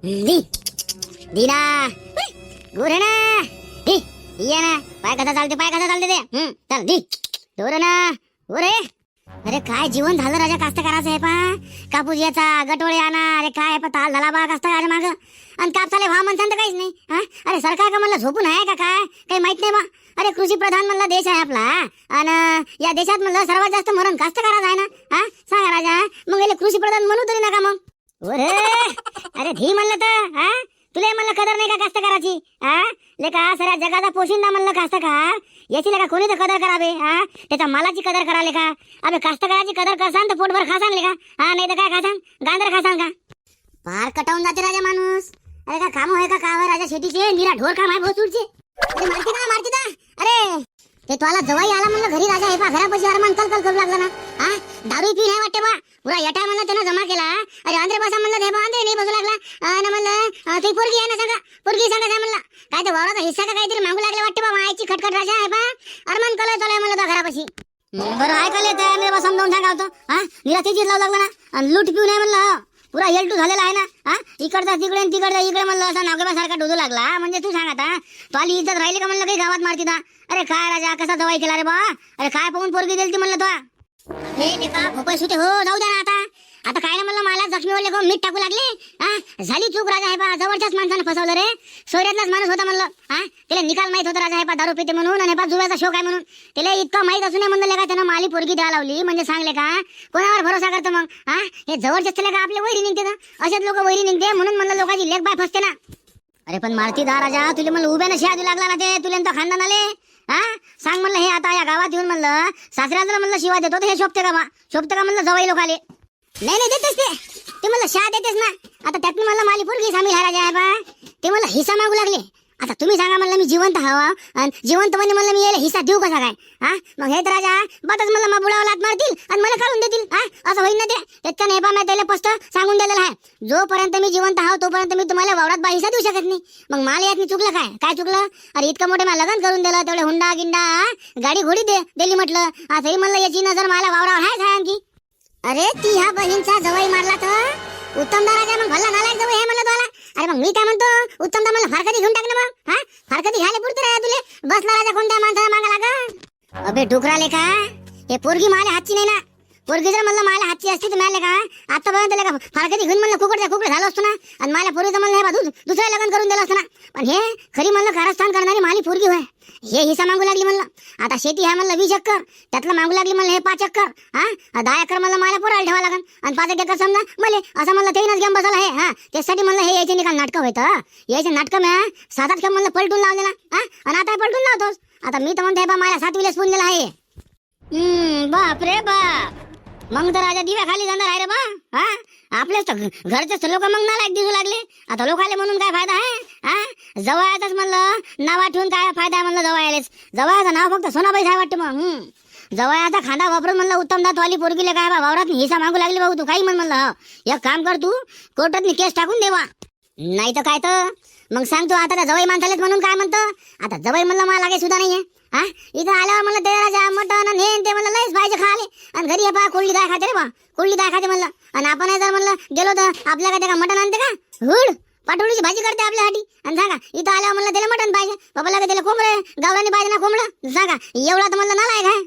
दी दीना गोरे ना दी ये ना पाय कसा चालते ते चल दी दोरे ना गोरे. अरे काय जीवन झालं राजा कास्तकाराचं आहे पा. कापूस याचा गटोळे आणा. अरे काय पा ताल झाला बा कास्तकार माग. आणि कापसाले भाव म्हणसान तर काहीच नाही. हा अरे सरकार का म्हणलं झोपून आहे का काय काही माहित नाही बा. अरे कृषी प्रधान म्हणला देश आहे आपला आणि या देशात म्हणलं सर्वात जास्त मरण कास्तकाराच आहे ना. हा सांगा राजा मग याला कृषी प्रधान म्हणू तरी नका मग. अरे अरे धी म्हणलं तर हा तुला म्हणलं कदर नाही का कास्तकाराची. हा लेका सगळ्या जगाचा पोशिंदा म्हणलं कास्तकार याची लेका कोणी तर कदर करावे. हा त्याच्या मालाची कदर करा लेका. अबे कास्तकाराची कदर करसान तर पोटभर खासान लेका. हा नाही तर काय खासान गांदर खासान का. पार कटावून जाते राजा माणूस. अरे का काम आहे का काय राजा शेतीचे निरा ढोर काम आहे भोसूरचे. अरे मारती दा अरे ते तुला जवाई आला म्हणलं घरी राजा हे पा घरापाशी अरमान कल करू लागला ना. हा दारू पी नाही वाटते बा पुरा यटा म्हणलं त्यानं जमा केला. अरे आंध्रे बसा म्हणलं हे बा आंध्रे नाही बसू लागला आणि म्हणलं ते पोरगी आहे ना सांगा पोरगी सांगा म्हणलं काय ते वावराचा हिस्सा का काहीतरी मागू लागले वाटते बा मायाची खटखट राजा आहे बा अरमान कल चालू म्हणलं तो घरापाशी. बरं ऐकायला येते आंध्रे बा समजावून सांगा होतं. हा निरा तेजीच लावू लागला ना आणि लूट पिऊ नाही म्हणलं पुरा हेलटू झालेला आहे ना. हा इकडचा तिकडे तिकडचा इकडे म्हणलं असा नागोबासारखा डोजू लागला म्हणजे तू सांग आता तो आली इज्जत राहिली का म्हणलं काही गावात मारती ना. अरे काय राजा कसा जवाई केला रे बा. अरे काय पाहून पोरगी दिली ती म्हणलं तो हे का भोपाळ सुटे हो जाऊ द्या ना आता काय ना म्हणलं मला जखमीवाले गो मीठ टाकू लागले. हा झाली चूक राजा आहे बा जवळच्याच माणसानं फसवलं रे. सोयऱ्यातलाच माणूस होता म्हणलं. हा त्याला निकाल माहित होता राजा आहे बा दारू पिते म्हणून आणि बा जुव्याचा शोक आहे म्हणून त्याला इतकं माहित असून म्हणलं का त्यानं माली पोरगी द्या लावली म्हणजे सांगले का कोणावर भरोसा करतं मग. हा हे जवळच्याच त्याला का आपले वैरी निघते ना असेच लोक वैरी निघते म्हणून म्हणलं लोकांची लेख बाय फसते ना. अरे पण मारती दा राजा तुला म्हणलं उभ्यानं शिया देऊ लागला ना ते तुला तो खानदान आले. हा सांग म्हणलं हे आता या गावात येऊन म्हणलं सासऱ्याला म्हणलं शिवा देतो तर हे शोभते का बा शोभते का म्हणलं जवाई लोक आले. नाही देतेच ते म्हणलं शहा देतेच ना. आता त्यातनी म्हणलं माली पोरगी सामील आहे राजा आहे बा ते मला हिस्सा मागू लागले. आता तुम्ही सांगा म्हणलं मी जिवंत हवा आणि जिवंत म्हणलं मी याला हिस्सा देऊ कसा काय. हा मग हे तर राजा बातच म्हणलं मग बुडावा लात मारतील आणि मला काढून देतील. हा असं होईल ना ते त्याच्या नेपा मी त्याला स्पष्ट सांगून दिलेलं आहे जोपर्यंत मी जिवंत आहो तोपर्यंत मी तुम्हाला वावरात बा हिस्सा देऊ शकत नाही. मग मला यात चुकलं काय चुकलं. अरे इतकं मोठं मला लग्न करून दिलं तेवढे हुंडा गिंडा गाडी घोडी दिली म्हटलं असंही म्हणलं याची नजर मला वावरावर आहे आणखी. अरे ती ह्या बहीणचा जवाई मारला तर उत्तमदा राजा मग भल्ला नालायक जवळ हे म्हणलं तुम्हाला. अरे मग मी काय म्हणतो उत्तमदा मला फारकती घेऊन टाक ना मग. हा फारकती घ्यायला पुरते राजा तुले बसला राजा कोणत्या माणसाला मागा लागा. अबे डुकराले का हे पोरगी माझ्या हातची नाही ना. पोरगी जर म्हणलं माझ्या हातची असती तर मिळाले का आतापर्यंत का फारकती घेऊन म्हणलं कुकड झालं असतो ना आणि मला पोरीचं म्हणलं हे दुसरं लग्न करून दिलं असतं ना. पण हे खरी म्हणलं कारस्थान करणारी माली पोरगी होय. हे हिस्सा मागू लागली म्हणलं. आता शेती आहे म्हणलं 20 एकर त्यातलं मागू लागली म्हणलं हे 5 एकर. हा 10 एकर म्हणलं मला पोराला ठेवा लागन आणि 5 एकर समजा मले असं म्हणलं तेनच गेम बसवला हे. हा त्यासाठी म्हणलं हे यायचे निकाल नाटकं होतं यायचे नाटकं म्या 7-8 खेळ म्हणलं पलटून लावले ना. हा आणि आता पलटून लावतोस. आता मी तर म्हणते बा मला 7वीला स्पून दिला आहे. बाप रे बाप मग तर राजा दिव्या खाली जाणार आहे रे बा. हा आपलेच तर घरचेच लोक मग नालायक दिसू लागले. आता लोकाले म्हणून काय फायदा आहे. हा जवळच म्हणलं नाव ठेवून काय फायदा आहे म्हणलं जवळलेच जवळचं नाव फक्त सोनाबाई आहे वाटतं. मग जवळचा खांदा वापरून म्हणलं उत्तम दातवाली पोरगीले काय बा वावरात हिस्सा मागू लागली भाऊ तू काही म्हणलं एक काम कर तू कोर्टात केस टाकून देवा नाही तर काय तर मग सांग तू आता जवळ माणसालेच म्हणून काय म्हणतं. आता जवळ म्हणलं मला लागे सुद्धा नाहीये. हा इथं आल्यावर म्हणलं ते राजा मटण आणि हे ते म्हणलं लयच पाहिजे खाले आणि घरी पा कोळली दाय खाते रे बा कोळली दाय खाते म्हणलं. आणि आपण जर म्हणलं गेलो तर आपल्याला ते का मटण आणते का हुड पाठवडीची भाजी करते आपल्यासाठी आणि सांगा इथं आल्यावर म्हणलं त्याला मटण पाहिजे बाबा लागे त्याला कोंबडे गावरानी पाहिजे ना कोंबडं सांगा एवढा तर म्हणलं नालायक आहे.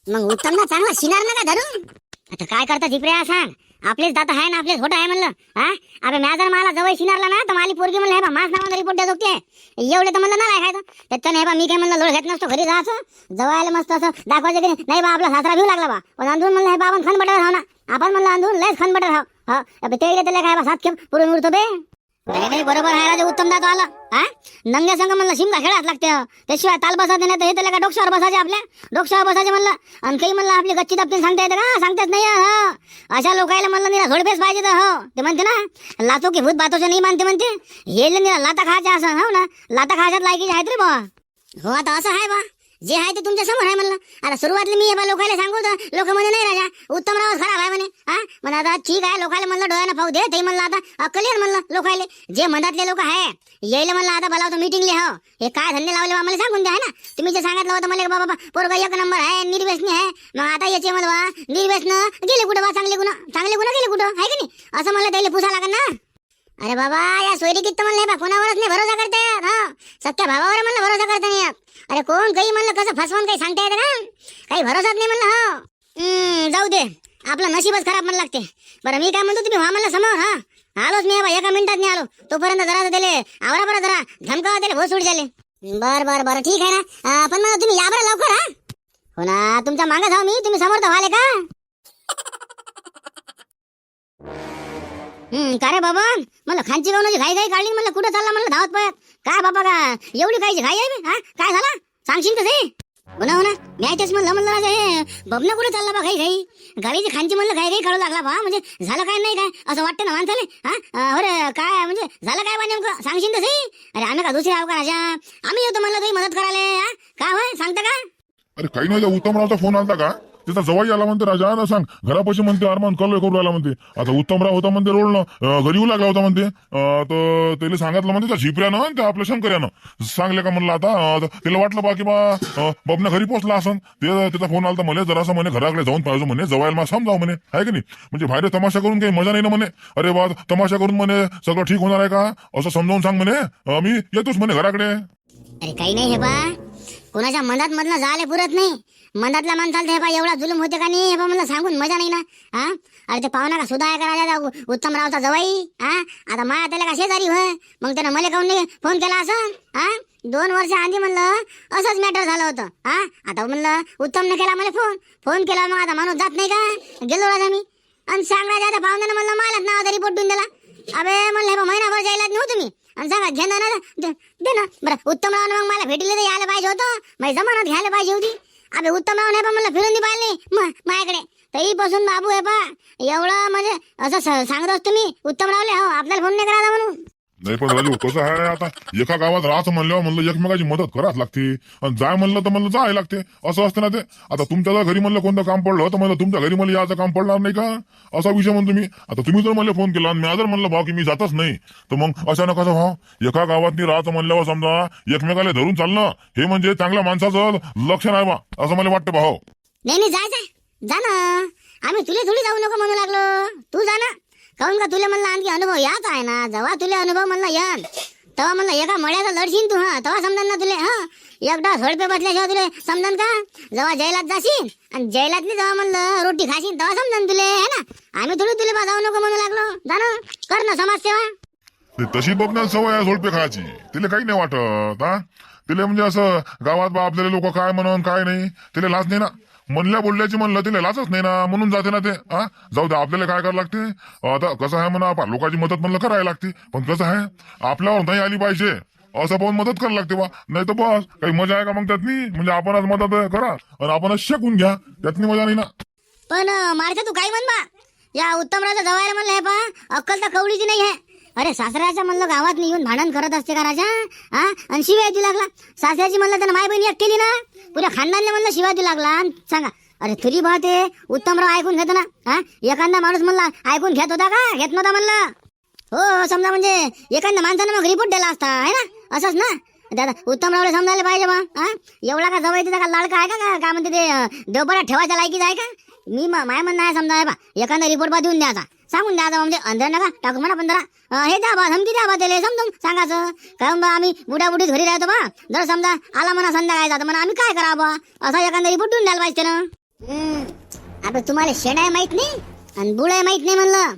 मग उत्तम ना चांगला शिनार ना का धरून. आता काय करता झिपऱ्या सांग आपलेच दाता आहे ना आपलेच होट आहे म्हणलं. हा अबे म्या जर मला जवळ शिनारला ना तर माली पोरगी म्हणलं हे बा माझ नावानं रिपोर्ट द्या दोघते एवढे तर म्हणलं नाही खायचं त्याच्यानं हे बा मी काय म्हणलं लोळ घेत नसतो घरी जायचं जवळ मस्त असं दाखवायचं की नाही बा आपला सासरा भिऊ लागला बा पण अंधून म्हणलं हे बा आपण खनबटर राहू ना आपण म्हणलं अंधून लयच खनबटर राहू. हा ते त्याला काय बा 7 खेप पुरून उरतो बे. नाही बरोबर आहे राजा उत्तम दातो आला. हा नंग्या संघ म्हणलं शिमगा खेळात लागते त्याशिवाय ताल बसायचे नाही तर हे त्याला का डोक्यावर बसायचे आपल्या डोक्यावर बसायचे म्हणलं. आणि काही म्हणलं आपली गच्ची दपतील सांगता येते का सांगताच नाही. हो अशा लोकायला म्हणलं निरा झोडपेस पाहिजे तर हो ते म्हणते ना लातो की भूत बातोच्या नाही मानते म्हणते हे निरा लाता खायच्या असं हो ना लाता खायच्यात लायकीचे आहेत रे बा. हो आता असं आहे बा जे आहे ते तुमच्या समोर आहे म्हणलं. आता सुरुवातली मी बा लोकायला सांगू तर लोक म्हणे नाही राजा उत्तम राव खराब आहे म्हणे. हा म्हणा आता ठीक आहे लोकायला म्हणलं डोळ्यानं पाहू दे ते म्हणलं आता अक्कल म्हणलं लोकायले जे मधातले लोक आहे यायला म्हणलं आता बोलावतो मीटिंगले. हो हे काय धंदे लावले बा मला सांगून द्या. ना तुम्ही जे सांगितलं होतं मला बाबा पोरगा 1 नंबर आहे निर्व्यसनी आहे मग आता याचे मला निर्व्यसन गेले कुठं बा चांगले गुण गेले कुठं आहे की नाही असं मला त्याला पुसा लागेल ना. अरे बाबा या सोयरीकीत तर म्हणलं हे बा कोणावरच नाही भरोसा करता येत. हा सख्या भावावर म्हणलं भरोसा करता नाही येत. अरे कोण काही म्हणलं कसं फसवून काही सांगता येतं का? काही भरोसाच नाही म्हणलं. हो जाऊ दे, आपलं नशीबच खराब म्हणलं लागते. बरं मी काय म्हणतो, तुम्ही व्हा म्हणलं समोर. हा आलोच मी, एका मिनिटात नाही आलो. तोपर्यंत जरा दिले आवरा बरं, जरा धमकावा दिले भो सोड झाले. बर बर बर ठीक आहे ना, पण मग तुम्ही या बरं लवकर. हो ना, तुमच्या मागे जाऊ मी, तुम्ही समोर तर व्हाले का? का रे बाबा, मला खांची गावनाची घाई घाई काढली. म्हणलं कुठं चालला म्हणलं धावत पळत. काय बाबा का एवढी कायची घाई आहे? हा काय झाला सांगशील तर ते. हो ना मॅचच म्हणलं राजा हे बबना कुठे चालला बा घाई घाई. गाडीची खांची म्हणलं घाई घाई काढू लागला बा. म्हणजे झालं काय नाही काय असं वाटतं ना माणसाले. अरे काय म्हणजे झालं काय बा नेमकं सांगशील तर सही. अरे आम्ही का दुसरे आहो का राजा? आम्ही येतो म्हणलं तुम्ही मदत करायला. काय होय सांगता का? अरे काही नाही, उत्तमरावचा फोन आलता का? त्याचा जवाई आला म्हणते राजा ना, सांग घरापाशी म्हणते अरमान कल करू राहिला म्हणते. आता उत्तमराव होता म्हणते रोडनं घरी येऊ लागला होता म्हणते. तर त्याला सांगितलं म्हणते त्या झिपऱ्यानं त्या आपल्या शंकर्यानं सांगले का म्हणलं. आता त्याला वाटलं बा की बा बबना घरी पोहोचला असं. त्याचा फोन आलता म्हणे जरासं म्हणे घराकडे जाऊन पाहिजे म्हणे, जवायला मला समजाव म्हणे, आहे की नाही. म्हणजे बाहेर तमाशा करून काही मजा नाही ना म्हणे. अरे बा तमाशा करून म्हणे सगळं ठीक होणार आहे का असं समजावून सांग म्हणे. मी येतोच म्हणे घराकडे. अरे काही नाही हे बा, कोणाच्या मनात मधलं झाले पुरत नाही. मनातल्या माणसाला हे बा एवढा जुलूम होते का नाही हे बा मला सांगून मजा नाही ना. अरे ते पाहुणा का सुद्धा राजा उत्तमरावचा जवाई. आता माया त्याला का शेजारी होय, मग त्यानं मला काऊन नाही फोन केला असं. 2 वर्ष आधी म्हणलं असंच मॅटर झालं होतं. आता म्हणलं उत्तमने केला मला फोन केला. मग आता माणूस जात नाही का? गेलो राजा मी आणि सांग राजा त्या पाहुण्यानं म्हणलं मालाच नावाचा रिपोर्ट देऊन दिला. अबे म्हणलं हे बा महिनाभर जायला नव्हतं मी आणि सांगा घेणार ना दे ना. बरं उत्तमरावनं मग मला भेटले तर यायला पाहिजे होतं, माझी जमानत घ्यायला पाहिजे होती. अबे उत्तमराव नाही पण मला फिरून दे पाहिले माझ्याकडे. तरीपासून बाबू हे पा एवढं म्हणजे असं सांगत तुम्ही उत्तमरावले हो आपल्याला फोन नाही करायचा म्हणून. नाही पण राजू कसं आहे, आता एका गावात राहायचं म्हणल्यावर म्हणलं एकमेकाची मदत करावच लागते. आणि जाय म्हणलं तर म्हणलं जाय लागते असं असतं ना ते. आता तुमच्या घरी म्हणलं कोणतं काम पडलं तर म्हणलं तुमच्या घरी मला याचं काम पडणार नाही का असा विषय म्हणतो मी. आता तुम्ही जर मला फोन केला आणि मी जर म्हणलं भाऊ की मी जातच नाही तर मग अचानक कसं भाऊ एका गावात राहायचं म्हणल्यावर समजा एकमेकाला धरून चालणं हे म्हणजे चांगल्या माणसाचं लक्षण आहे बा असं मला वाटतं भाऊ. नाही जाय जा ना, आम्ही तुला थोडी जाऊ नको म्हणू लागलो. तू जा ना. काऊन का तुला म्हणलं आणखी अनुभव याच आहे ना. जेव्हा तुला अनुभव म्हणलं यान तेव्हा म्हणलं एका मळ्याचा लढशील तू. तेव्हा समजन ना तुले. एकदा झोडपे बसल्याशिवाय तुले समजन का? जेव्हा जैलात जाशील आणि जैलातली जेव्हा म्हणलं रोटी खाशील तेव्हा समजन तुले, है ना. आम्ही थोडी तुला जाऊ नको म्हणू लागलो. जा ना, कर ना समाजसेवा. तशी बघणार सवय आहे झोडपे खायची, तिला काही नाही वाटत. तिला म्हणजे असं गावात बा आपल्याला लोक काय म्हणून काय नाही तिला लाज नाही ना. म्हणल्या बोलल्याची म्हणलं तिला लाजच नाही ना, म्हणून जाते ना ते. जाऊ दे, आपल्याला काय करावं लागते. आता कसं आहे म्हणा आपण लोकांची मदत म्हणलं करायला लागते, पण कसं आहे आपल्यावर नाही आली पाहिजे असं पाहून मदत करायला लागते बा. नाही तर बस काही मजा आहे का मग त्यातनी. म्हणजे आपणच मदत करा आणि आपणच शेकून घ्या, त्यातनी मजा नाही ना. पण मारते तू काय म्हण बा, या उत्तमरावच्या जवायला म्हणलं हे पा अक्कल तर कवडीची नाही आहे. अरे सासऱ्याच्या म्हणलं गावात येऊन भांडण करत असते का राजा. आणि शिवाय देऊ लागला. सासऱ्याची म्हणलं त्यानं माय बहिणी एक केली ना, पुऱ्या खानदानले म्हणलं शिवाय देऊ लागला. सांगा अरे तरी बा ते उत्तमराव ऐकून घेतो ना. एखादा माणूस म्हणला ऐकून घेत होता का? घेत नव्हता म्हणलं. हो समजा म्हणजे एखाद्या माणसानं मग रिपोर्ट दिला असता, आहे ना. असंच ना दादा उत्तमरावला समजायला पाहिजे बा. एवढा का जवळ त्याचा का लाडका आहे का? काय म्हणते ते देवपरात ठेवायच्या लायकीच आहे का? मी माय म्हणणं आहे समजा बा एखादा रिपोर्ट बा देऊन द्यायचा, सांगून द्यायचा. म्हणजे अंधर नका टाकू म्हणा 15 हे द्या बा धमकी द्या बा त्याला समजून सांगायचं. कारण बा आम्ही बुडाबुडीत घरी राहतो बा. जर समजा आला म्हणा संध्याकाळचा तर म्हणा आम्ही काय करा बा असा एखादा रिपोर्ट देऊन द्यायला पाहिजे ना. अबे तुम्हाला शेणाय माहित नाही आणि बुडाय माहित नाही म्हणलं.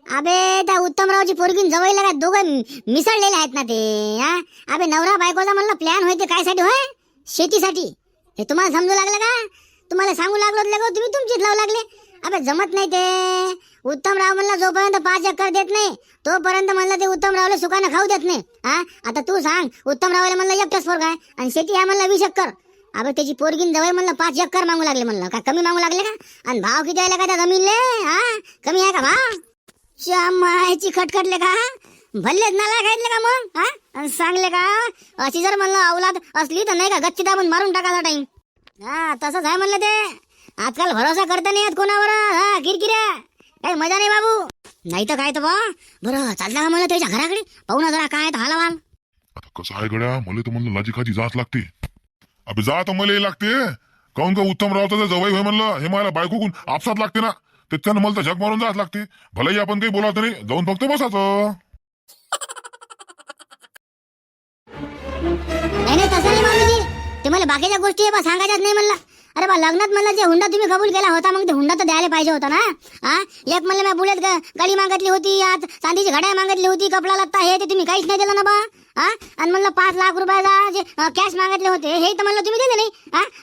अबे त्या उत्तमरावची पोरगीन जवळला काय दोघं मिसळलेले आहेत ना ते. अबे नवरा बायकोचा म्हणलं प्लॅन होते काय साठी होय? शेतीसाठी. हे तुम्हाला समजू लागलं का? तुम्हाला सांगू लागलो तुम्ही तुमचीच लावू लागले. अबे जमत नाही ते. उत्तमराव म्हणलं जोपर्यंत 5 एकर देत नाही तोपर्यंत म्हणलं ते उत्तमरावला सुखानं खाऊ देत नाही. आता तू सांग उत्तमरावला म्हणलं एकटाच पोरगा आहे आणि शेती आहे म्हणलं 20 एकर. अबे त्याची पोरगीन जवळ म्हणलं 5 एकर मागू लागले म्हणलं. का कमी मागू लागले का? आणि भाव किती आले का त्या जमीनले? कमी आहे का भाव? मायची खटखटले का? भल्लेच नाला खायतले का मग? सांगले का अशी जर म्हणलं औलाद असली तर नाही का गच्ची दाबून मारून टाकायचा टाइम. तसंच आहे म्हणलं ते. आजकाल भरोसा करता नाही येत कोणावर. किरकिऱ्या काही मजा नाही बाबू. नाही तर काय तर बा. बरं चालला का म्हणलं त्याच्या घराकडे पाहू ना जरा काय हाल वाल. आता कसं आहे गड्या, मला तर म्हणलं लाजी खाजी जाच लागते. अबे जा तर मला लागते. काऊन का उत्तमरावचा जर जवळ होय म्हणलं हे मला बायकोकून आपसात लागते ना. त्याच्यानं मला तर झक मारून जाच लागते. भलाही आपण काही बोलावं नाही, जाऊन फक्त बसायचं. नाही तसं नाही मामीजी, तुम्हाला बाकीच्या गोष्टी हे बा सांगायच्याच नाही म्हणलं. अरे बा लग्नात म्हणलं जे हुंडा तुम्ही कबूल केला होता मग ते हुंडा तर द्यायला पाहिजे होता ना. एक म्हणलं मी बुलेट गाडी मागितली होती, आज चांदीची घड्याळ मागितली होती, कपडा लत्ता हे ते तुम्ही काहीच नाही दिलं ना बा. आणि म्हणलं 5 लाख रुपयाचा जे कॅश मागितले होते हे तर म्हणलं तुम्ही दिले नाही.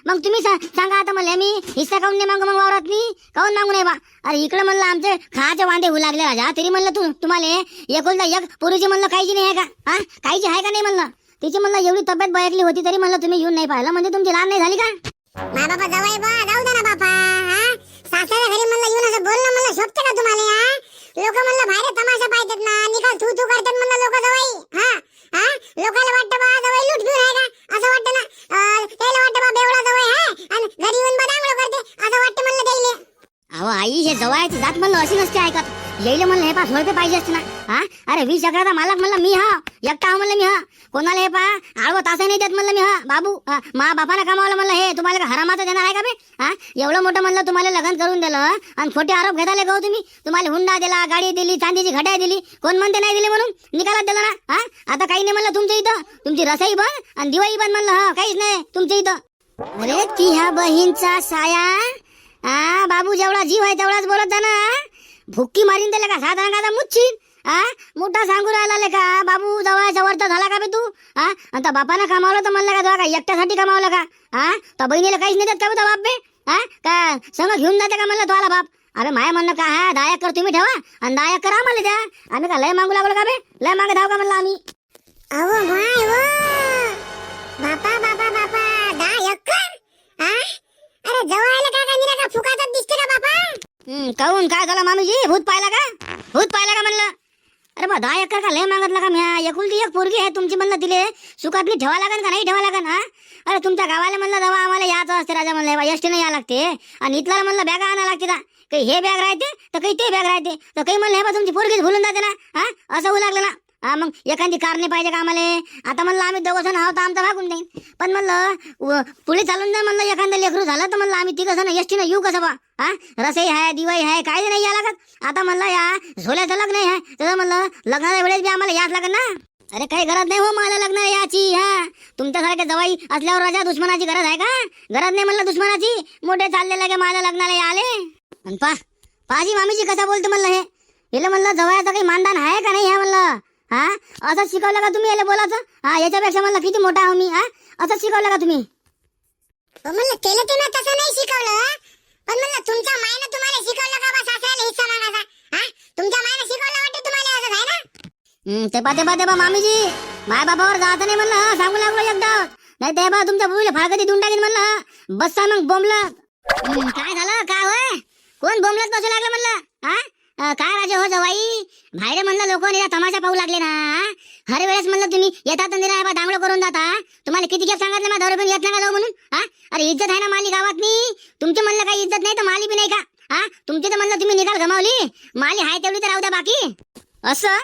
मग तुम्ही सांगा आता म्हणलं मी हिस्सा काऊन नाही मागू, मग वावरात मी काऊन मागू नाही बा. अरे इकडे म्हणलं आमचे खायचे वांदे होऊ लागले राजा, तरी म्हणलं तुम्हाला एकुलता एक पोरीची म्हणलं काहीची नाही आहे का? काहीची आहे का नाही म्हणलं. तिची म्हणलं एवढी तब्येत बयाकली होती तरी म्हणलं तुम्ही येऊन नाही पाहिलं, म्हणजे तुमची लहान नाही झाली का? मा बापा जवळ बा जाऊ दे ना बापा. सासऱ्या घरी म्हणलं येऊन असं बोलणं म्हणलं शोभते का तुम्हाला? लोक म्हणलं बाहेर तमाशा पाहतात ना, निकाल तू तू करतात म्हणलं लोक जवळ. लोकांना वाटतं बा जवळ लूट घेऊन आहे का असं वाटतं ना. त्याला वाटतं बा बेवडा जवळ आहे आणि घरी येऊन बा दांगडो करते असं वाटतं म्हणलं त्याला. अहो आई हे जवळची जात म्हणलं अशी नसते ऐकत. येईल म्हणलं हे पा सोडते पाहिजे असते ना. अरे 20 एकराचा मालक म्हणलं मी एकटा हा म्हणलं मी कोणाला हे पा आळवं तासही नाही देत म्हणलं मी बाबू मा बापाने कमावलं म्हणलं हे तुम्हाला का हरामाचं देणार आहे का बे? एवढं मोठं म्हणलं तुम्हाला लग्न करून दिलं आणि खोटे आरोप घेताले गो तुम्ही. तुम्हाला हुंडा दिला, गाडी दिली, चांदीची घड्याळ दिली, कोण म्हणते नाही दिली म्हणून निकालात दिला ना. आता काही नाही म्हणलं तुमच्या इथं, तुमची रसाई बंद आणि दिवाळी बंद म्हणलं काहीच नाही तुमच्या इथं. अरे ती ह्या बहीणचा साया बाबू जेवढा जीव आहे तेवढाच बोलत जा ना. भुक्की मारीन त्याला का साधारण का मुच्छीन. मोठा सांगू राहिला का बाबू जवळच्या वर तर झाला का बे तू? आता बापानं कमावलं तर म्हणलं का तुला का एकट्यासाठी कमावलं का? तर बहिणीला काहीच नाही देत का बे बाप बे? का संग घेऊन जाते का म्हणलं तुला बाप? अरे माया म्हणणं का 10 एकर तुम्ही ठेवा आणि 10 एकर आम्हाला द्या. आम्ही का लय मागू लागलो का बे? लय मागे धाव का म्हणलं आम्ही. अहो माय बापा बापा बापा 10 एकर. अरे जवळला काय काय निरा का फुकातच दिसते का बापा? काऊन काय झालं मामीजी? भूत पाहिला का? भूत पाहिला का म्हणलं? अरे बा 10 एकर का लय मागतला का म्या? एकुलती एक पोरगी आहे तुमची म्हणलं, तिले सुखातली ठेवा लागन का नाही ठेवा लागन? अरे तुमच्या गावाला म्हणलं दवा आम्हाला यायचं असते राजा म्हणलं एसटीने या लागते आणि इथला म्हणलं बॅगा आणा लागते का? काही हे बॅग राहते तर काही ते बॅग राहते तर काही म्हणलं हे बा तुमची पोरगीच भुलून जाते ना. असं होऊ लागलं ना. मग एखादी कार नाही पाहिजे का आम्हाला? आता म्हणलं आम्ही 2 जण आहोत आमचं भागून जाईन, पण म्हणलं पुढे चालून जा म्हणलं एखादं लेकरू झालं तर म्हणलं आम्ही 3 जण एसटीनं येऊ कसं बा? रसई आहे, दिवाळी आहे, काय नाही या लागत. आता म्हणलं या झोल्याचं लग्न आहे तसं म्हणलं लग्नाच्या वेळेस बी आम्हाला याच लागत ना. अरे काही गरज नाही हो मला लग्न याची. तुमच्यासारख्या जवाई असल्यावर राजा दुश्मनाची गरज आहे का? गरज नाही म्हणलं दुश्मनाची. मोठे चालले लगे माझ्या लग्नाला आले आणि पाजी मामीजी कसा बोलतो म्हणलं हे हिला म्हणलं जवळचं काही मानदान आहे का नाही ह्या म्हणलं. असं शिकवलं का तुम्ही याला बोलायचं? याच्यापेक्षा म्हणलं किती मोठा आहो मी. असं शिकवलं का तुम्ही? म्हणलं केलं ते तसं नाही शिकवलं, पण म्हणलं तुमच्या मायनं तुम्हाला शिकवलं का बा सासऱ्याला हिस्सा मागायचा? तुमच्या मायनं शिकवलं वाटतं तुम्हाला असं आहे ना. ते बा मामीजी माय बाबावर जायचं नाही म्हणलं सांगू लागलो एकदा. नाही ते बा तुमच्या बुवीला फाळकती देऊन टाकीन म्हणलं. बसा मग बोंबलं. काय झालं काय होय? कोण बोंबलत बसू लागलं म्हणलं? काय राजे हो जवाई बाहेर म्हणलं लोक निरा तमाशा पाहू लागले ना. हर वेळेस म्हणलं तुम्ही येतात निरा बा दांगडो करून जाता. तुम्हाला किती खेप सांगितलं ना 10 रुपये येत नका जाऊ म्हणून. अरे इज्जत आहे ना माली गावात मी. तुमची म्हणलं काही इज्जत नाही तर माली बी नाही का? तुमची तर म्हणलं तुम्ही निकाल गमावली. माली आहे तेवढी तर राहू द्या बाकी. असं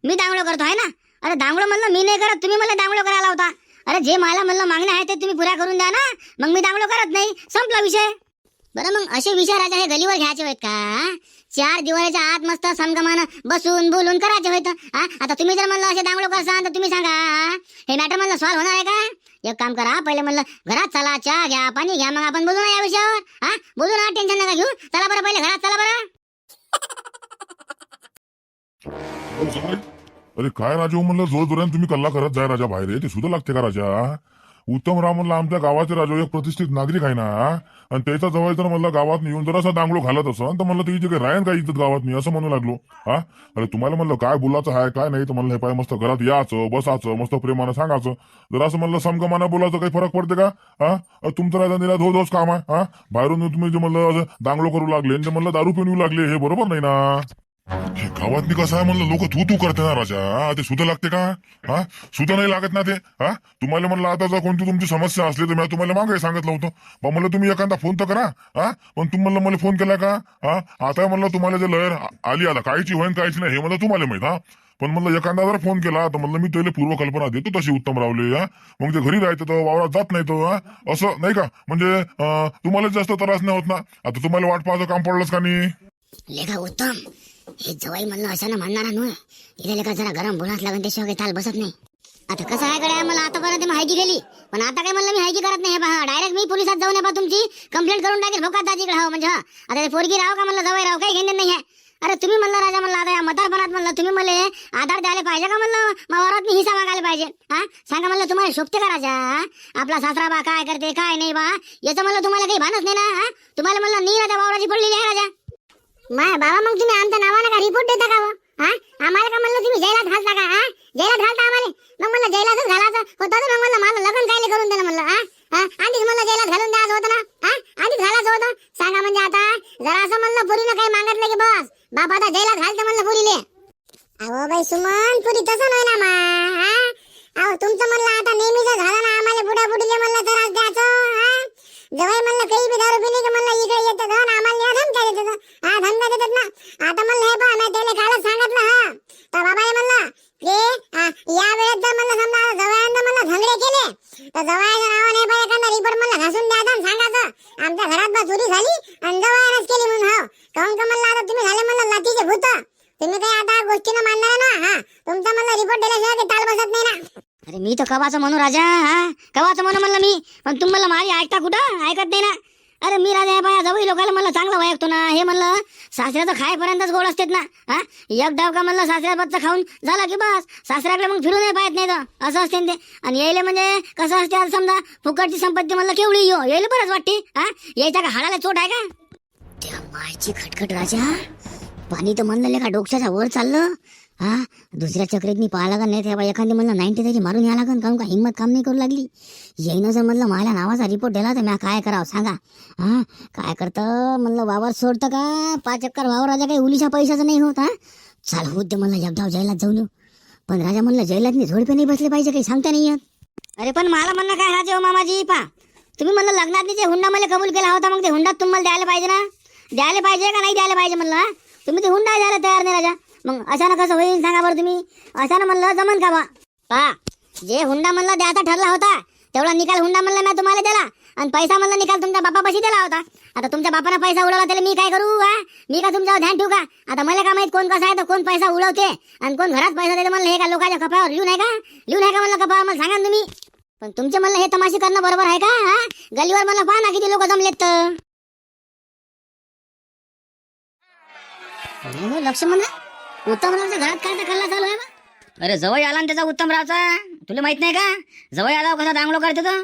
मी दांगडो करतो आहे ना. अरे दांगडो म्हणलं मी नाही करत, तुम्ही मला दांगडो करायला होता. अरे जे मला म्हणलं मागण्या आहे ते तुम्ही पुऱ्या करून द्या ना, मग मी दांगडो करत नाही, संपला विषय. बरं मग असे विषय राजा हे गलीवर घ्यायचे आहेत का? 4 दिवाळीच्या आत मस्त समगमानं बसून बोलून करायचे होत. आता तुम्ही जर म्हणलं असे दांगडो करसान तर तुम्ही सांगा हे मॅटर म्हणलं सॉल्व्ह होणार आहे का? एक काम करा, पहिले म्हणलं घरात चला, चहा घ्या, पाणी घ्या, मग आपण बोलू ना या विषयावर. बोलू ना, टेन्शन नका घेऊ. चला बरं पहिले घरात चला बरं. अरे काय राजा म्हणलं जोर जोराने तुम्ही कल्ला करत जाय राजा बाहेर. ते सुद्धा लागते का राजा? उत्तमराव म्हणलं आमच्या गावाचे राजा एक प्रतिष्ठित नागरिक आहे ना, आणि त्याच्या जवळ जर म्हणलं गावात येऊन जर असा दांगडो घालत असं तर म्हणलं त्याची काही रायन काय इज्जत गावात नाही असं म्हणू लागलो. अरे तुम्हाला म्हणलं काय बोलायचं आहे काय नाही तर म्हणलं हे पाय मस्त घरात यायचं बसायचं मस्त प्रेमानं सांगायचं. जर असं म्हणलं समगमानं बोलायचं काही फरक पडते का? तुमचं राजा निरा धोच काम आहे. बाहेरून तुम्ही जे म्हणलं दांगडो करू लागले ते म्हणलं दारू पिऊन येऊ लागले, हे बरोबर नाही ना. हे गावात कसं आहे म्हणलं लोक तू करते ना राजा. ते सुद्धा लागते का? सुद्धा नाही लागत ना ते. तुम्हाला म्हणलं आता जर कोणती तुमची समस्या असली तर मी तुम्हाला मागे सांगितलं होतं बा म्हणलं तुम्ही एखादा फोन तर करा. पण तुम्ही म्हणलं मला फोन केला का? आता म्हणलं तुम्हाला जे लहर आली आता कायची होईन कायची नाही हे म्हणलं तुम्हाला माहित. पण म्हणलं एखादा जर फोन केला तर म्हणलं मी त्याला पूर्वकल्पना देतो तशी उत्तम रावले. मग ते घरी राहायचं तर वावरात जात नाही तो. असं नाही का? म्हणजे तुम्हाला जास्त त्रास नाही होत ना. आता तुम्हाला वाट पाहायचं काम पडलंच का नाही? लेखा उत्तम हे जवाई म्हणलं अशानं म्हणणारा नव्हे. इथे का जरा गरम बोलाच लागन त्याशिवाय काही ताल बसत नाही. आता कसं आहे गड्या, मला आतापर्यंत मी हायकी केली, पण आता काय म्हणलं मी हायकी करत नाही. हे पहा, डायरेक्ट मी पोलिसात जाऊन बा तुमची कंप्लेंट करून टाकेल. भोकात दाजीकडे राहा म्हणजे. आता ते पोरगी राहो का म्हणलं जवळ राहो, काही घेणं नाही आहे. अरे तुम्ही म्हणलं राजा म्हणलं आता या म्हातारपणात म्हणलं तुम्ही मला आधार द्यायला पाहिजे का म्हणलं, वावरात मी हिस्सा मागायला पाहिजे. हा सांगा म्हणलं तुम्हाला शोभते का राजा? आपला सासरा बा काय करते काय नाही बा याचं म्हणलं तुम्हाला काही भानच नाही ना. तुम्हाला म्हणलं नी राजा वावराची पडलेली आहे राजा. माय बाबा मग तुम्ही आमच्या नावानं का रिपोर्ट देता का? हा आम्हाला का म्हणलं तुम्ही जैलात घालता का? हा जैलात घालता आम्हाला? मग म्हणलं जैलातच घालायचं होतं तर मग म्हणलं मला लग्न कायले करून दिलं म्हणलं. हा आधीच म्हणलं जैलात घालून द्यायचं होतं ना. आधीच घालायचं होतं. सांगा म्हणजे आता जरा असं म्हणलं पुरीनं काही मागितलं की बस बाप आता जैलात घालतं म्हणलं पुरीले. अहो बाई सुमन, पुरी तसं नाही ना मा. अहो तुमचं म्हणलं आता नेहमीच झालं ना, आम्हाला बुडा बुडीले म्हणलं त्रास द्यायचं. जवळ म्हणलं काही बी दारू पिली की म्हणलं इकडे येतं ना, आम्हाला धमक्या देतात. धमक्या देतात ना. आता म्हणलं हे पहा मी त्याला कालच सांगितलं. तर बाबाने म्हणलं की या वेळेत जर म्हणलं समजा जवळांना म्हणलं झगडे केले तर जवळच्या नावाने पण एखादा रिपोर्ट म्हणलं घासून द्यायचा आणि सांगायचं आमच्या घरात बा चोरी झाली आणि जवळच केली म्हणून. हो काहून का म्हणलं आता तुम्ही झाले म्हणलं लाठीचे भूत. तुम्ही काही आता गोष्टीनं मानणार ना. तुमचा म्हणलं रिपोर्ट दिल्याशिवाय ते ताल बसत नाही ना. अरे मी तर कवाचं म्हणू राजा, कवाचं म्हणू म्हणलं मी, पण तुम्हाला माझी ऐकता कुठं? ऐकत नाही ना. अरे मी राजा बाया जवळ लोकांना म्हणलं चांगलं वैयक्तो ना. हे म्हणलं सासऱ्याचं खायपर्यंतच गोड असतेत ना. एक डाव का म्हणलं सासऱ्याबद्दल खाऊन झाला की बस सासऱ्याकडे मग फिरून नाही पाहत नाही तर असं असते ते. आणि यायला म्हणजे कसं असते आता समजा फुकटची संपत्ती म्हणलं केवढी यायला बरंच वाटते. यायचा का हाडाला चोट आहे का? त्या मायची खटखट राजा, पाणी तर म्हणलं का डोक्याच्या वर चाललं. दुसऱ्या चक्रीतनी पाहा लागन नाही तेव्हा एखादी म्हणलं 90 तरी मारून या लागन. काहून का हिंमत काम नाही करू लागली. येईन जर म्हणलं माझ्या नावाचा रिपोर्ट दिला तर म्या काय करावं सांगा. काय करतं म्हणलं वावर सोडतं का 5 एकर वावर राजा काही उलीच्या पैशाचं नाही होत. चाल होत म्हणलं एकदा जैलात जाऊन येऊ. पण राजा म्हणलं जैलात झोडपे नाही बसले पाहिजे, काही सांगता नाही येत. अरे पण मला म्हणणं काय राजा हो मामाजी, पा तुम्ही म्हणलं लग्नात जे हुंडा मला कबूल केला होता मग ते हुंडात तुम्हाला द्यायला पाहिजे ना. द्यायला पाहिजे का नाही द्यायला पाहिजे म्हणलं. तुम्ही ते हुंडा द्यायला तयार नाही राजा. मग अचानक कसं होईल सांगा बरं तुम्ही. अचानक म्हणलं जमन का बा? जे हुंडा म्हणलं द्यायचा ठरला होता तेवढा निकाल हुंडा म्हणलं मी तुम्हाला दिला आणि पैसा म्हणलं निकाल तुमच्या बापापाशी दिला होता. आता तुमच्या बापानं पैसा उडवला त्याला मी काय करू? मी का तुमच्यावर ध्यान ठेवू का? आता मला काय माहित कोण कसं आहे तर कोण पैसा उडवते आणि कोण घरात पैसा देते म्हणलं. हे का लोकांच्या कपाळावर लिहून आहे का? लिहून आहे का म्हणलं कपाळावर? मला सांगा तुम्ही. पण तुमचे म्हणलं हे तमाशे करणं बरोबर आहे का? गल्लीवर मला पहा ना किती लोक जमलेत तर. लक्ष म्हणलं उत्तमरावच्या घरात काय तर कल्ला चालू आहे बा. अरे जवळ आला ना त्याचा उत्तमरावचा, तुला माहित नाही का? जवळ आला कसा दांगलो करते तो.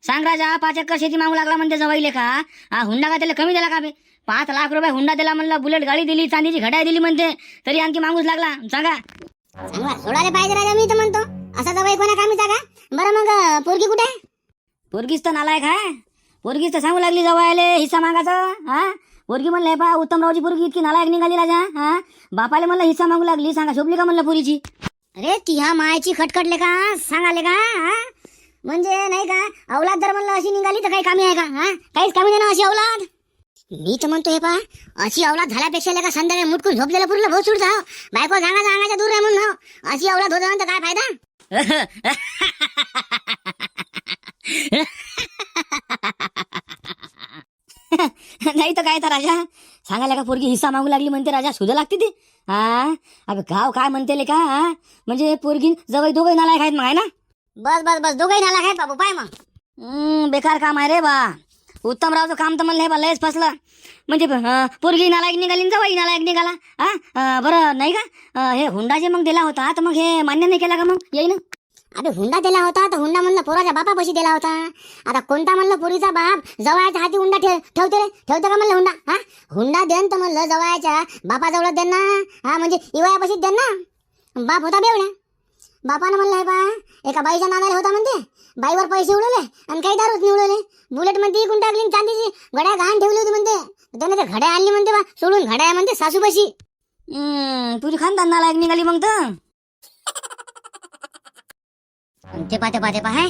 सांग राजा 5 एकर शेती मागू लागला म्हणते जवळले का? हुंडा का त्याला कमी दिला का बे? 5 लाख रुपये हुंडा दिला म्हणलं, बुलेट गाडी दिली, चांदीची घड्याळ दिली म्हणते, तरी आणखी मागूच लागला. सांगा चांगला सोडायला पाहिजे राजा. मी तर म्हणतो असा जवळ कोणा कामीचा का? बरं मग पोरगी कुठे? पोरगीच तर नालायक आहे. पोरगीच तर सांगू लागली जवळले हिस्सा मागायचं. पोरगी म्हणलं पा उत्तमरावची पोरगी इतकी नालायक निघाली राजा. बापाले म्हणलं हिस्सा मागू लागली. सांगा शोभली का म्हणलं पोरीची? अरे ती मायची खटखटले का सांगाले का? म्हणजे नाही का औलाद जर म्हणलं अशी निघाली तर काही कामी आहे का? काहीच कामी नाही ना अशी औलाद. मी तर म्हणतो हे पा अशी औलाद झाल्यापेक्षा का संध्याकाळी मुटकून झोपलेला पुरलं बहुत सुट जाव. बायको सांगायच्या दूर आहे म्हणून. अशी औलाद होत तर काय फायदा? नाही तर काय तर राजा सांगायला का पोरगी हिस्सा मागू लागली म्हणते राजा. सुद्धा लागते ती. अबे गाव काय म्हणते का? म्हणजे पोरगी जवळ दोघही नालायक आहेत मग आहे ना. बस बस बस दोघही नालायक आहेत बाबू. पाय मग बेकार काम आहे रे बा. उत्तमरावचं काम तर म्हणलं हे बा लयच फसलं. म्हणजे पोरगी नालायक निघाली जवळ नालायक निघाला. बरं नाही का हे हुंडा जे मग दिला होता तर मग हे मान्य नाही केला का मग येईन? अबे हुंडा दिला होता तर हुंडा म्हणलं पोराच्या बापापाशी दिला होता. आता कोणता म्हणलं पोरीचा बाप जवळच्या हाती हुंडा ठेवते का म्हणलं हुंडा? हुंडा देन तर म्हणलं जवळच्या बापाजवळ देन ना. म्हणजे इवायापाशीच देन ना. बाप होता बेवड्या. बापानं म्हणलं हे बा एका बाईच्या नादाला होता म्हणते. बाईवर पैसे उडवले आणि काही दारूच निवडले. बुलेट मध्ये इकून टाकली चांदीची घड्या घाण ठेवली होती म्हणते. त्याने ते घड्या आणली म्हणते बा सोडून. घड्या म्हणते सासूपाशी. तुझी खानदान नालायक निघाली मग तर. ते पाहे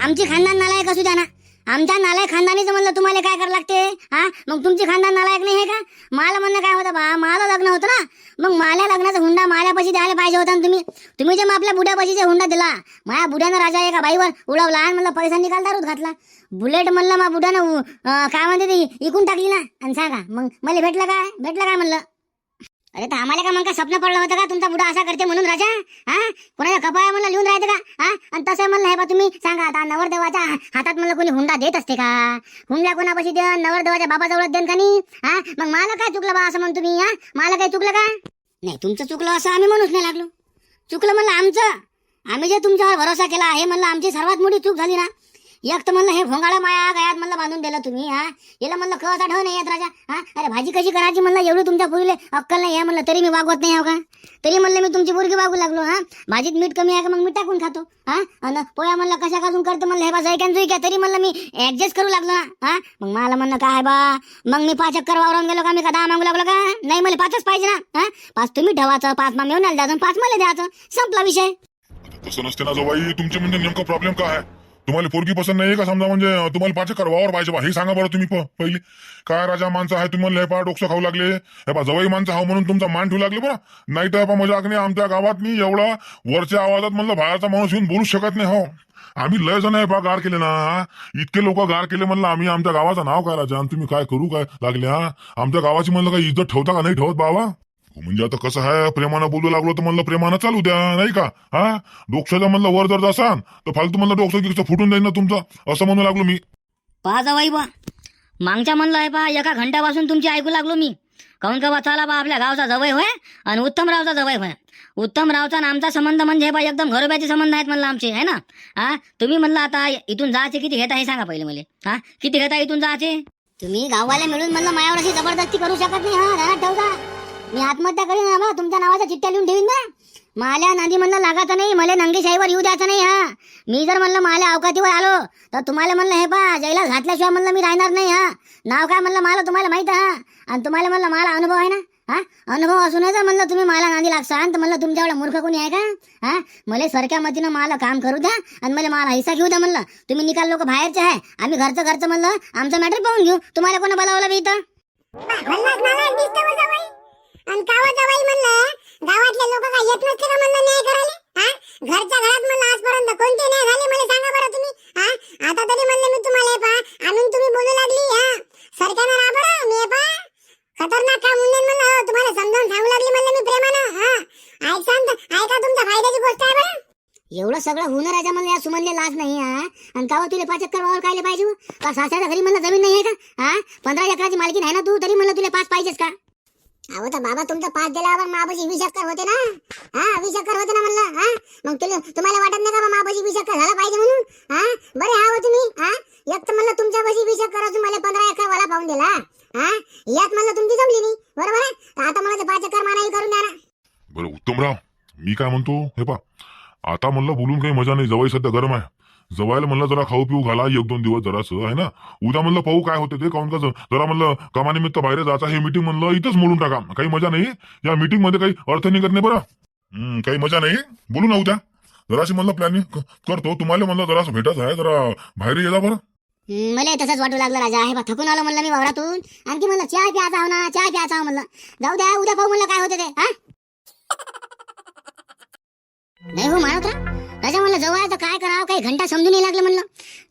आमची खानदान नालायक असू द्या ना. आमच्या नालायक खानदानीचं म्हणलं तुम्हाला काय करावं लागते? मग तुमची खानदान नालायक नाही आहे का? मला म्हणणं काय होतं बा माझं लग्न होतं ना. मग माझ्या लग्नाचा हुंडा माझ्यापाशी द्यायला पाहिजे होता ना तुम्ही जे मग आपल्या बुड्यापाशी जे हुंडा दिला. माझ्या बुड्यानं राजा एका बाईवर उडवला आणि म्हणलं पैसा निकाल दारूत घातला. बुलेट म्हणलं मग बुड्यानं काय म्हणते ते इकून टाकली ना. आणि सांगा मग मला भेटलं काय म्हणलं? अरे तर आम्हाला का मग काय स्वप्न पडलं होतं का तुमचा बुडा असा करते म्हणून राजा? हा, कोणाच्या कपाळा म्हणलं लिहून राहते का? हा, आणि तसं म्हणलं हे बा तुम्ही सांगा आता, नवरदेवाच्या हातात म्हणलं कोणी हुंडा देत असते का? हुंडा कोणापाशी द्या? नवरदेवाच्या बाबाजवळच देन का नाही? हा, मग मला काय चुकलं बा असं म्हणतो तुम्ही? हा, मला काय चुकलं का? नाही, तुमचं चुकलं असं आम्ही म्हणूच नाही लागलो. चुकलं म्हणलं आमचं. आम्ही जे तुमच्यावर भरोसा केला आहे म्हणलं आमची सर्वात मोठी चूक झाली ना. एक तर म्हणलं हे भोंगाळा माया गळ्यात म्हणलं बांधून दिलं तुम्ही. हा, याला म्हणलं कळता ढव नाही येत राजा. हा, अरे भाजी कशी करायची म्हणलं एवढी तुमच्या पुरीले अक्कल नाही आहे म्हणलं, तरी मी वागवत नाही हो का? तरी म्हणलं मी तुमची पोरगी वागू लागलो. हा, भाजीत मीठ कमी आहे का मग मी टाकून खातो. हा, आणि पोया म्हणलं कशा घालून करतो म्हणलं हे बा जायक्यान जुईक्या, तरी म्हणलं मी ऍडजस्ट करू लागलो ना. हा, मग मला म्हणलं काय बा, मग मी 5 चक्कर वावरावून गेलो का? मी का 10 मागू लागलो का? नाही, मला 5च पाहिजे ना. हा, 5 तुम्ही ठेवायचं, 5 मग मेवण्याला द्यायचं, 5 मला द्यायचं, संपला विषय. तसं नसते ना जवाई, तुमचे म्हणजे नेमकं प्रॉब्लेम काय आहे? तुम्हाला पोरगी पसंत नाही का समजा, म्हणजे तुम्हाला 5 एकर वावर पाहिजे बा, हे सांगा बरं तुम्ही पहिली. काय राजा माणसं आहे तुम्हाला हे पा डोकं खाऊ लागले, हे पा जवाई माणसं हा म्हणून तुमचा मान ठेवू लागले बरं. नाही तर पा मजाक नाही, आमच्या गावात मी एवढा वरच्या आवाजात म्हणलं बाहेरचा माणूस येऊन बोलू शकत नाही. हो, आम्ही लय जण आहे पा गार केले ना. इतके लोक गार केले म्हणलं आम्ही, आमच्या गावाचं नाव काय राजा, आणि तुम्ही काय करू काय लागले? हा, आमच्या गावाची म्हणलं काही इज्जत ठेवता का नाही ठेवत बाबा? म्हणजे आता कसं आहे, प्रेमानं बोलू लागलो तर म्हणलं प्रेमानं चालू द्या, नाही का? हा, डोक्षाचा म्हणलं वर जर जासान तर फालतू म्हणलं डोकं गिकचं फुटून जाईल ना तुमचं, असं म्हणू लागलो मी. पहा जावाई बा, मागच्या म्हणलं आहे पहा, एका घंट्यापासून तुमची ऐकू लागलो मी. काऊन का बा, चला बा आपल्या गावचा जवळ होय आणि उत्तमरावचा जवळ होय. उत्तमरावचा आणि आमचा संबंध म्हणजे बा एकदम घरोब्याचे संबंध आहेत म्हणलं आमचे, आहे ना. हा, तुम्ही म्हणलं आता इथून जायचे किती घेता हे सांगा पहिले मला. हा, किती घेता इथून जायचे? तुम्ही गाववाले मिळून म्हणलं मायावर अशी जबरदस्ती करू शकत नाही. हा, ध्यानात ठेवता. मी आत्महत्या करीन ना बा, तुमच्या नावाच्या चिठ्ठ्या लिहून ठेवीन ना. माल्या नादी म्हणलं लागायचं नाही, मला नंगेशाहीवर येऊ द्यायचं नाही. हा, मी जर म्हणलं माल्या अवकातीवर आलो तर तुम्हाला म्हणलं हे पा जैला घातल्याशिवाय म्हणलं मी राहणार नाही. हा, नाव काय म्हणलं मला तुम्हाला माहित आहे. हा, आणि तुम्हाला म्हणलं मला अनुभव आहे ना. हा, अनुभव असून जर म्हणलं तुम्ही मला नादी लागसान तर म्हणलं तुमच्या एवढा मूर्ख कोणी आहे का? हा, मला सरक्या मतीनं मला काम करू द्या आणि मला हिस्सा घेऊ द्या म्हणलं. तुम्ही निकाल लोक बाहेरचे आहे, आम्ही घरचं म्हणलं आमचं मॅटर पाहून घेऊ. तुम्हाला कोण बोलावलं बी इथं? आणि गावात जवाई म्हणलं गावातले लोक काय येत नसते का म्हणलं न्याय करायला? हा, घरच्या घरात म्हणलं आजपर्यंत कोणते न्याय झाले मला सांगा बरं तुम्ही. हा, आता तरी म्हणलं मी तुम्हाला पा आणून तुम्ही बोलू लागली. हा, सरकारनं रा बरं मी पा खतरनाक काम म्हणून म्हणलं तुम्हाला समजावून सांगू लागली म्हणलं मी प्रेमानं. हा, ऐका तुमच्या फायद्याची गोष्ट आहे बरं. एवढं सगळं होणार राजा म्हणलं या सुमनले लाज नाही. हा, आणि कावा तुला 5 एकर वावर कायले पाहिजे का? सासऱ्याच्या घरी म्हणलं जमीन नाही आहे का? हा, 15 एकराची मालकी आहे ना तू, तरी म्हणलं तुला 5 पाहिजेच का? अहो तर बाबा तुमचं 5 दिल्यावर मापाशी 20 एकर होते ना. हा, 20 एकर होते ना म्हणलं. हा, मग तुम्हाला वाटत नाही का मापाशी 20 एकर झाला पाहिजे म्हणून? हा, बरे हा तुम्ही. हा, एक तर म्हणलं तुमच्यापाशी 20 एकर असून मला 15 एकर वाला पाहून दिला. हा, यात म्हणलं तुमची जमली नाही, बरोबर आहे. आता मला 5 एकर मानाई करून द्या ना. बरं उत्तमराव, मी काय म्हणतो हे पा, आता म्हणलं बोलून काही मजा नाही, जवाई सध्या गरम आहे. जवायला म्हणलं जरा खाऊ पिऊ घाला 1-2 दिवस जरासं, आहे ना. उद्या म्हणलं पाहू काय होते ते, काऊन का जरा म्हणलं कामानिमित्त बाहेर जायचं. हे मीटिंग म्हणलं इथंच मोडून टाका, काही मजा नाही या मीटिंग मध्ये, काही अर्थ निघत नाही बरं. काही मजा नाही, बोलू ना उद्या जराशी म्हणलं प्लॅनिंग करतो. तुम्हाला म्हणलं जरासं भेटायचं आहे, जरा बाहेर ये जा बरं. मला तसंच वाटू लागलं राजा. हे बा थकून आलो म्हणलं मी वावरातून, आणखी म्हणलं चहा प्यायचा हो ना, चहा प्यायचा हो म्हणलं. जाऊ द्या, उद्या पाहू म्हणलं काय होते ते. हा, नाही हो मानवत राजा म्हणलं जवळ तर काय करावं, काही घंटा समजून नाही लागलं म्हणलं.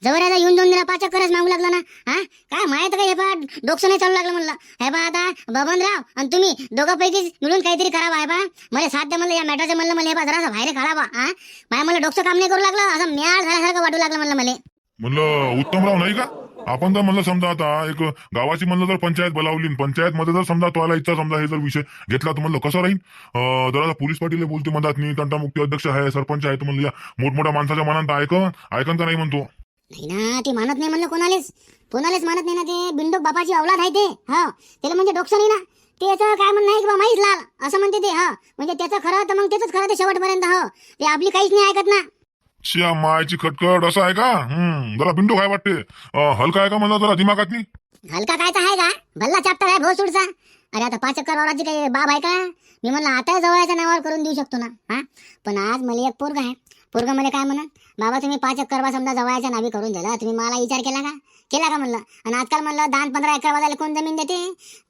जवळ राजा येऊन 2 दिला 5 एकरच मागू लागला ना. हा, काय माहित काय हे पा डोकं नाही चालू लागलं म्हणलं. हे बा आता बबनराव आणि तुम्ही दोघांपैकी मिळून काहीतरी करावं. आहे बा मला साध्य म्हणलं या मॅटरचं म्हणलं मला हे बा जरा बाहेर काढावा. हा, माझ्या मला डोकं काम नाही करू लागलं, असं म्याळ झाल्यासारखं वाटू लागलं म्हणलं मला. म्हणलं उत्तमराव नाही का आपण तर म्हणलं समजा आता एक गावाची म्हणलं जर पंचायत बोलावली, पंचायत मध्ये जर समजा तुम्हाला इच्छा समजा हे जर विषय घेतला तर म्हणलं कसं राहील. जरा पोलीस पाटील बोलते म्हणतात नाही, तंटामुक्ती अध्यक्ष आहे, सरपंच आहे, तर म्हणलं या मोठमोठ्या माणसाच्या मनात ऐकन का नाही म्हणतो. नाही ना, ते मानत नाही म्हणलं, कोणालाच मानत नाही ना. ते बिंडोक बापाची औलाद आहे ते. हा, त्याला म्हणजे डोकं नाही ना. त्याचं काय म्हणणं आहे की बा माहीच लाल असं म्हणते ते. हा, म्हणजे त्याचं खरं तर मग त्याच खरं ते शेवटपर्यंत. हो, ते आपली काहीच नाही ऐकत ना. शिया मायची खटखट असं आहे का? जरा बिंडू काय वाटते, हलका आहे का म्हणलं जरा दिमागात नाही. हलका कायचा आहे का? भल्ला चॅप्टर आहे भो सुडचा. अरे आता 5 एकर वावराची काही बाब आहे का? मी म्हणलं आता जवळच्या नावावर करून देऊ शकतो ना. हा, पण आज मला एक पोरगा आहे. पोरगा मला काय म्हणत, बाबा तुम्ही 5 एकर बा समजा जवळच्या नावी करून दिला, तुम्ही मला विचार केला का म्हणलं. आणि आजकाल म्हणलं 10-15 एकर वाजायला कोण जमीन देते,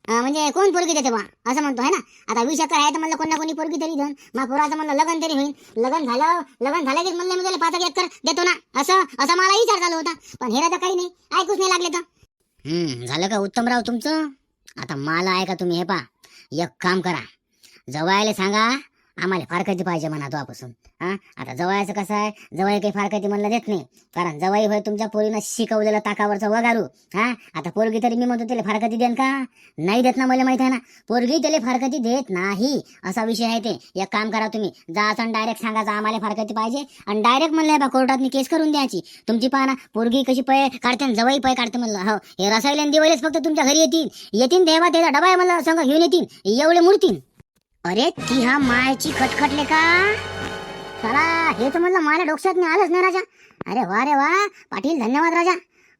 म्हणजे कोण पोरगी देते बा असं म्हणतो आहे ना. आता 20 एकर आहे तर म्हणलं कोण ना कोणी पोरगी तरी देऊन मग पोराचं म्हणलं लग्न तरी होईल. लग्न झालं की म्हणलं मी त्याला 5 एकर देतो ना, असं मला विचार चालू होता. पण हे राजा काही नाही, ऐकूच नाही लागले तर. झालं का उत्तमराव तुमचं? आता मला आहे का तुम्ही हे पा एक काम करा, जवळायला सांगा आम्हाला फारकती पाहिजे म्हणा तुझ्यापासून. हा आता जवळचं कसं आहे, जवळ काही फारकती म्हणलं देत नाही, कारण जवळ होय तुमच्या पोरीनं शिकवलेलं ताकावरचं वगारू. हा आता पोरगी तरी मी म्हणतो त्याला फारकती देन का? नाही देत ना, मला माहित आहे ना. पोरगी त्याला फारकती देत नाही, असा विषय आहे ते. एक काम करा तुम्ही, जायचं डायरेक्ट सांगायचं आम्हाला फारकती पाहिजे, आणि डायरेक्ट म्हणलं बा कोर्टात केस करून द्यायची. तुमची पाहा पोरगी कशी पै काढते, जवळ पै काढते म्हणलं. हो हे रसायला दिवाळीच फक्त तुमच्या घरी येतील तेव्हा त्याचा डबा आहे म्हणलं संग घेऊन येतील, एवढे मुरतील. अरे ती हा मायची खटखटले का चला, हे तर म्हणलं मला डोक्यात नाही आलंच नाही राजा. अरे वा रे वा पाटील, धन्यवाद राजा.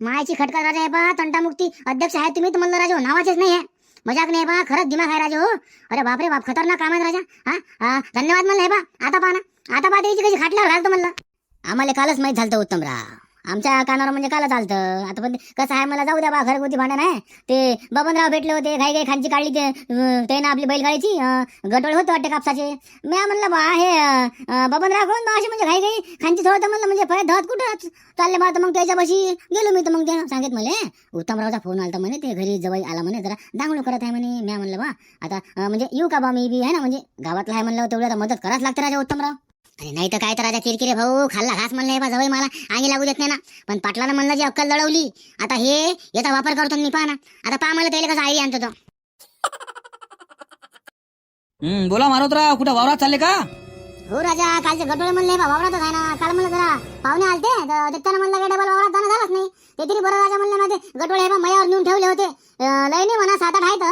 मायची खटखट राजा आहे बा, तंटामुक्ती अध्यक्ष आहे तुम्ही तर म्हणलं राजा, नावाचेच नाही आहे, मजाक नाही बा, खरंच दिमाग आहे राजा. हो अरे बापरे बाप, खतरनाक काम आहे राजा. हा धन्यवाद म्हणलं. हे बा आता पहा ना, आता पहा त्याची कशी खाटल्यावर घालतो म्हणलं. आम्हाला कालच माहित झालं उत्तमराव, आमच्या कानावर म्हणजे काल चालतं. आता पण कसं आहे, मला जाऊ द्या बा, घरगुती भांडण आहे. ते बबनराव भेटले होते, घाई खांची काढली ते ना आपली बैलगाडीची गटोळ होते वाटते कापसाचे. मी म्हणलं बा हे बबनराव कोण बा, असे म्हणजे घाई खांची थोडं म्हणलं, म्हणजे फळे धत कुठं चालले बा. तर मग त्याच्यापाशी गेलो मी, तर मग ते सांगित मला उत्तमरावचा फोन आला म्हणे, ते घरी जवळ आला म्हणे, जरा दांगडू करत आहे म्हणे. मी म्हणलं बा आता म्हणजे येऊ का बा, मी बी आहे ना, म्हणजे गावातला आहे म्हणलं, तेवढं मदत करायच लागते राजा उत्तमराव. अरे नाही तर काय तर राजा, किरकिरे भाऊ खाल्ला घास म्हणलं बा, जवळ मला अंगी लागू देत नाही ना. पण पाटलानं म्हणलं जी अक्कल लढवली, आता हे याचा वापर करतो मी. पहा ना आता, पहा मला त्याला कसं आयडिया आणतो तो. बोला मारुतराव, कुठं वावरात चालले का? हो राजा, कालचे गटोळे म्हणले बा वावरातच आहे ना. काल म्हणलं जरा पाहुणे आलते, तर त्यानं म्हणलं डबल वावरात जाणं झालंच नाही. ते तरी बरं राजा म्हणलं ना, ते गटोळे हे बा मयावर नेऊन ठेवले होते. लय नाही म्हणा 7-8 आहेत,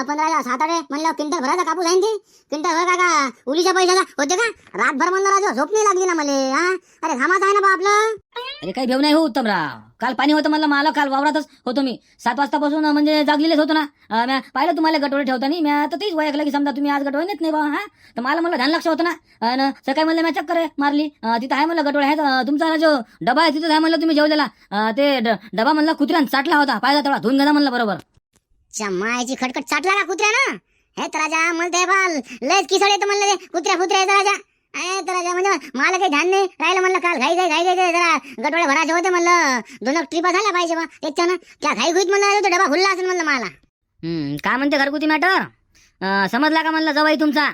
पण राजा 7-8 म्हणलं क्विंटल भरायचा कापूस आहे ते. क्विंटल भर का उलीच्या पैशाचा होते का? रातभर म्हणलं राजा झोप नाही लागली ना मला. अरे घामाच आहे ना बा आपलं. अरे काही भेव नाही हो उत्तमराव, काल पाणी होतं म्हणलं, मला काल वावरातच होतो मी 7 वाजतापासून, म्हणजे जागलेलेच होतो ना. म्या पाहिलं तुम्हाला गटोळे ठेवताना, म्या तर तेच ऐकलं की समजा तुम्ही आज गटोळे नेत नाही बा. हा तर मला म्हणलं ध्यान लक्ष होतं ना. आणि सकाळी म्हणलं मी चक्कर मारली, तिथं आहे म्हणलं गटोळे आहेत. तुमचा जो डबा आहे तिथं आहे म्हणलं तुम्ही जेवलेला, ते डबा म्हणलं कुत्र्यानं चाटला होता, पाहिजे तेवढा धुवून घ्या म्हणलं बरोबर. मायाची खटखट चाटला का कुत्र्यानं? हे तर राजा म्हणते बा लयच किसड येतं म्हणलं, ते कुत्र्या येतं राजा. तर राजा म्हणजे मला काही ध्यान नाही राहिलं म्हणलं, काल घाई जरा गटोळे भरायचे होते म्हणलं, 2 ट्रिपा झाल्या पाहिजे बा त्याच्यानं. त्या घाई घुईत म्हणलं तो डबा खुल्ला असेल म्हणलं मला. काय म्हणते घरगुती मॅटर, समजला का म्हणलं जवाई तुमचा?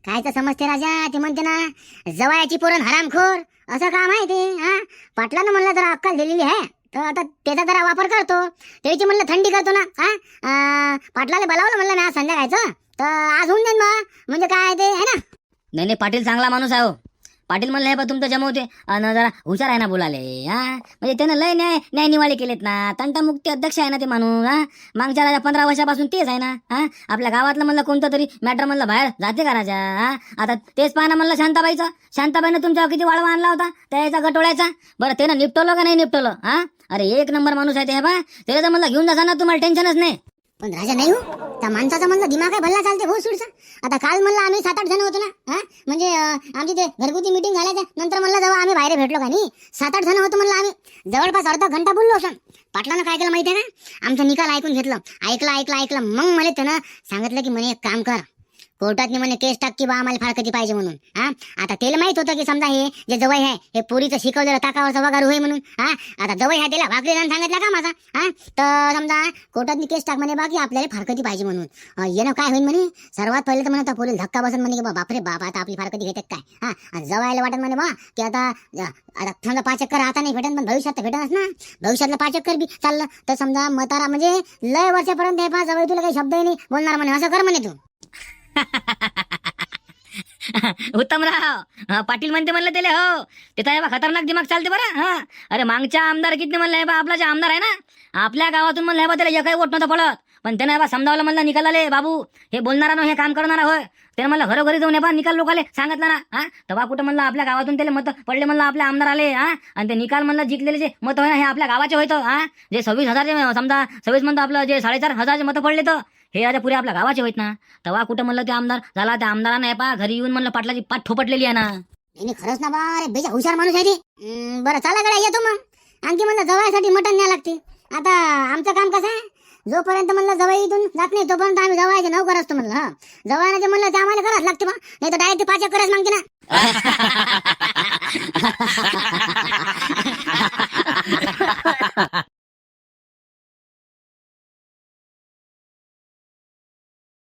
काय तर समजते राजा, ते म्हणते ना जवायाची पोरण हरामखोर, असं काम आहे ते. पाटलानं म्हणलं जरा अक्कल दिलेली आहे, तर आता त्याचा जरा वापर करतो. त्याची म्हणलं थंडी करतो ना. पाटलाला बोलावलं म्हणलं ना संध्याकाळचं, तर आज होऊन जाईन बा, म्हणजे काय ते आहे ना. नाही पाटील चांगला माणूस आहे हो. पाटील म्हणलं हे बा तुमचं जमवते, आणि जरा हुशार आहे ना बोलाले. म्हणजे त्यानं लय न्याय निवाळे केलेत ना. तंटामुक्ती अध्यक्ष आहे ना ते माणूस. मागच्या राजा 15 वर्षापासून तेच आहे ना. आपल्या गावातलं म्हणलं कोणतं तरी मॅटर म्हणलं बाहेर जाते का राजा? आता तेच पाहणं म्हणलं शांताबाईनं तुमच्यावर किती वाळवा आणला होता त्याचा गटोळ्याचा. बरं त्यानं निपटवलं का नाही निपटवलं? अरे 1 नंबर माणूस आहे ते. हे बा त्याला तर म्हणलं घेऊन जा ना, तुम्हाला टेन्शनच नाही. पण राजा नाही हो, त्या माणसाचा म्हणलं दिमाग आहे भल्ला चालते हो सुडचा. आता काल म्हणलं आम्ही 7-8 जण होतो ना. म्हणजे आमची ते घरगुती मीटिंग झाल्याच्या नंतर म्हणलं जेव्हा आम्ही बाहेर भेटलो का नाही, 7-8 जण होतो म्हणलं. आम्ही जवळपास अर्धा घंटा बोललो असं. पाटलानं काय केलं माहितीये का, आमचा निकाल ऐकून घेतलं, ऐकलं. मग मला त्यानं सांगितलं की म्हणे एक काम कर, कोर्टात म्हणे केस टाक की बा आम्हाला फारकती पाहिजे म्हणून. आता त्याला माहित होतं की समजा हे जे जवळ आहे हे पोरीचं शिकवलेलं ताकावरचं वगारू होय म्हणून. आता जवळ आहे त्याला भाकरी जाऊन सांगितलं का माझा. तर समजा कोर्टात केस टाक म्हणे बाकी आपल्याला फारकती पाहिजे म्हणून. येणं काय होईल म्हणे, सर्वात पहिले तर म्हणे पोरीला धक्का बसन म्हणे की बापरे बाप आता आपली फारकती घेतात काय. आणि जवळायला वाटत म्हणे बा की आता समजा 5 चक्कर आता नाही भेटत, पण भविष्यात तर भेटतच ना. भविष्यातलं 5 चक्कर बी चाललं तर समजा म्हातारा म्हणजे लय वर्षापर्यंत हे पा जवळ तुला काही शब्दही नाही बोलणार म्हणे, असं कर म्हणे तू. उत्तमराव पाटील म्हणते म्हणलं त्याला. हो ते तर खतरनाक दिमाग चालते बरं. अरे मागच्या आमदार किती म्हणलं हे बा, आपला जे आमदार आहे ना आपल्या गावातून म्हणलं हे बा त्याला एकही वोट नव्हतं पडत, पण त्याने बा समजावलं म्हणलं निकालाले बाबू हे बोलणारा हे काम करणारा होय. त्याने म्हणलं घरोघरी जाऊन हे बा निकाल लोकाले सांगितलं ना. तेव्हा कुठं म्हणलं आपल्या गावातून त्याला मत पडले म्हणलं आपल्या आमदार आले. आणि ते निकाल म्हणलं जिंकलेले जे मत होय ना हे आपल्या गावाचे होतं. जे 26,000 समजा 26 म्हणतो आपलं जे 4,500 मतं पडले तर हे आता पुरे आपल्या गावाचे होत ना. तेव्हा कुठं म्हणलं ते आमदार झाला, त्या आमदारानं हे पा घरी येऊन म्हणलं पाटलाची पाठ ठोपटलेली आहे ना. नाही खरंच ना बा, अरे बेजा हुशार माणूस आहे ते. बरं चला गड्या येतो मग. आणखी म्हणलं जवळसाठी मटण न्याय लागते. आता आमचं काम कसं आहे, जोपर्यंत म्हणलं जवळ इथून जात नाही तोपर्यंत आम्ही जवळचे नौकर असतो म्हणलं. जवळचे म्हणलं ते आम्हाला करावंच लागते बा, नाही तर डायरेक्ट 5 चक्करच मागते ना.